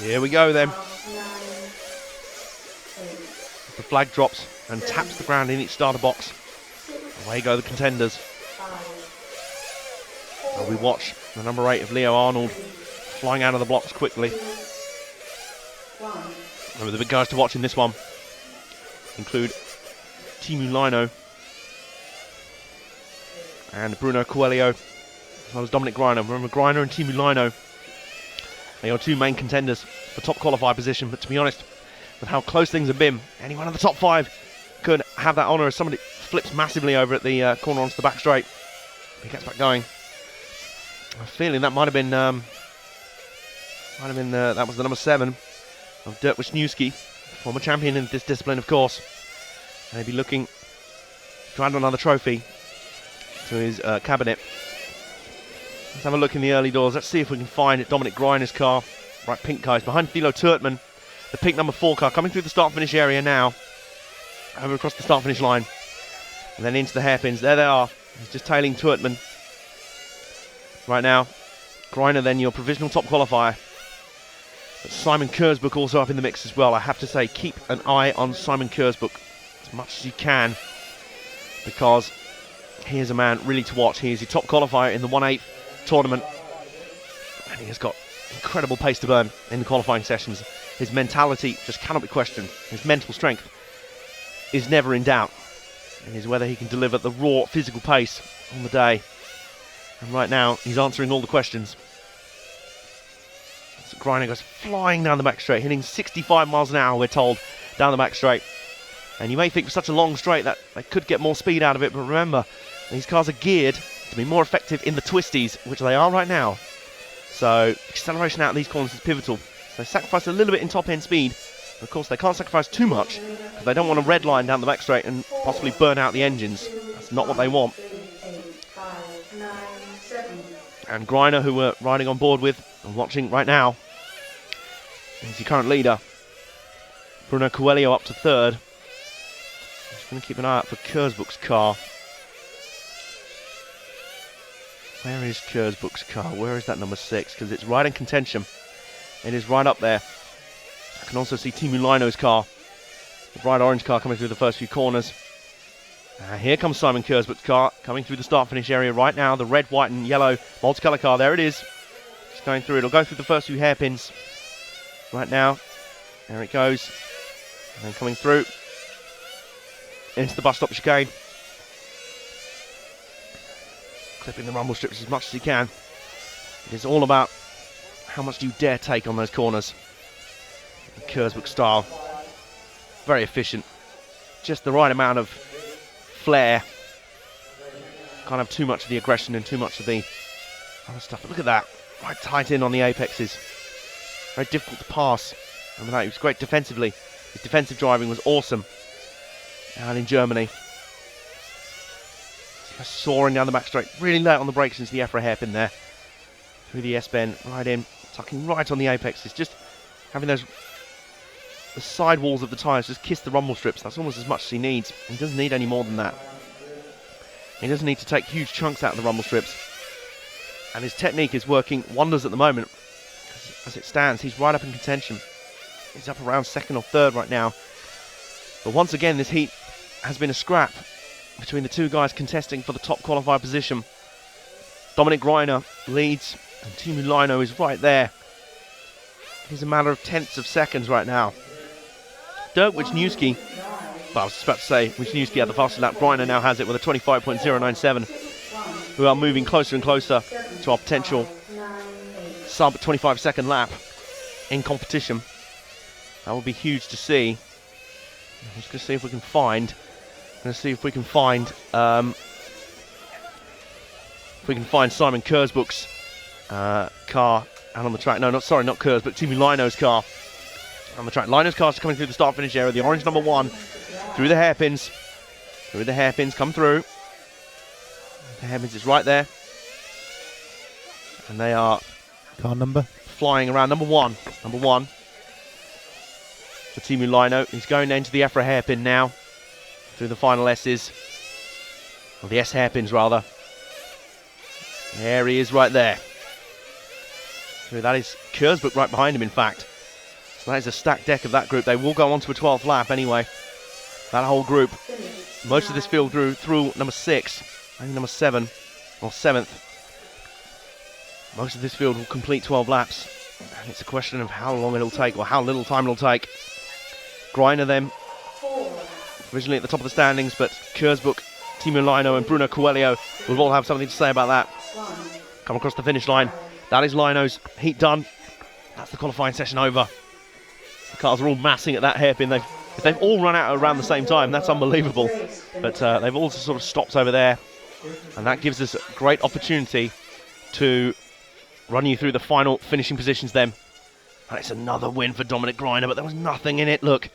Here we go then. The flag drops and taps the ground in each starter box. Away go the contenders. And we watch the number 8 of Leo Arnold flying out of the blocks quickly. Remember, the big guys to watch in this one include Timu Lino and Bruno Coelho, as well as Dominic Greiner. Remember, Greiner and Timu Lino, they are two main contenders for top qualified position, but to be honest, with how close things have been, any one of the top 5 could have that honour as somebody flips massively over at the corner onto the back straight. He gets back going. I'm feeling that might have been that was the number 7 of Dirk Wisniewski, former champion in this discipline, of course. And he'll be looking to add another trophy to his cabinet. Let's have a look in the early doors. Let's see if we can find Dominic Greiner's car. Right, pink car is behind Thilo Turtman. The pink number 4 car coming through the start-finish area now. Over across the start-finish line. And then into the hairpins. There they are. He's just tailing Turtman. Right now, Greiner then your provisional top qualifier. But Simon Kurzbuch also up in the mix as well. I have to say, keep an eye on Simon Kurzbuch as much as you can, because he is a man really to watch. He is your top qualifier in the 1/8 tournament, and he has got incredible pace to burn in the qualifying sessions. His mentality just cannot be questioned. His mental strength is never in doubt. It is whether he can deliver the raw physical pace on the day. And right now, he's answering all the questions. So Greiner goes flying down the back straight, hitting 65 miles an hour, we're told, down the back straight. And you may think for such a long straight that they could get more speed out of it, but remember, these cars are geared to be more effective in the twisties, which they are right now. So acceleration out of these corners is pivotal. So they sacrifice a little bit in top-end speed. But of course, they can't sacrifice too much, because they don't want a red line down the back straight and possibly burn out the engines. That's not what they want. And Greiner, who we're riding on board with and watching right now, is your current leader. Bruno Coelho up to 3rd. Just going to keep an eye out for Kurzbuch's car. Where is Kurzbuch's car? Where is that number 6? Because it's right in contention. It is right up there. I can also see Timu Lino's car. The bright orange car coming through the first few corners. Here comes Simon Kurzbuch's car coming through the start-finish area right now. The red, white and yellow multicolour car. There it is. Just going through. It'll go through the first few hairpins. Right now. There it goes. And then coming through into the bus stop chicane. Clipping the rumble strips as much as you can. It is all about how much do you dare take on those corners. Kurzbuch style. Very efficient. Just the right amount of flair. Can't have too much of the aggression and too much of the other stuff. But look at that. Right tight in on the apexes. Very difficult to pass. Remember that, he was great defensively. His defensive driving was awesome out in Germany. Just soaring down the back straight. Really late on the brakes into the EFRA hairpin there. Through the S-bend, right in. Tucking right on the apexes. Just having the side walls of the tyres just kiss the rumble strips. That's almost as much as he needs. He doesn't need any more than that. He doesn't need to take huge chunks out of the rumble strips. And his technique is working wonders at the moment. As it stands, he's right up in contention. He's up around 2nd or 3rd right now. But once again, this heat has been a scrap between the two guys contesting for the top qualified position. Dominic Greiner leads, and Timu Lino is right there. It is a matter of tenths of seconds right now. Dirk Wisniewski, well, I was just about to say, Wisniewski had the fastest lap. Greiner now has it with a 25.097, who are moving closer and closer to our potential sub 25 second lap in competition. That would be huge to see. I'm just going to see if we can find. Simon Kurzbuch's car out on the track. No, not Kurzbuch, Timu Lino's car on the track. Lino's car's coming through the start-finish area. The orange number 1 through the hairpins. Come through. The hairpins is right there. And they are car number flying around. Number one for Timu Lino. He's going into the EFRA hairpin now through the final S's, or the S hairpins rather. There he is right there. So that is Kurzbuch right behind him, in fact. So that is a stacked deck of that group. They will go on to a 12th lap anyway. That whole group. Most of this field through number 6, I think number 7 or 7th. Most of this field will complete 12 laps. And it's a question of how long it'll take, or how little time it'll take. Greiner then, originally at the top of the standings, but Kurzbuch, Timo Lino and Bruno Coelho will all have something to say about that. Come across the finish line. That is Lino's heat done. That's the qualifying session over. The cars are all massing at that hairpin. If they've all run out around the same time, that's unbelievable. But they've all sort of stopped over there. And that gives us a great opportunity to run you through the final finishing positions then. And it's another win for Dominic Greiner, but there was nothing in it. Look,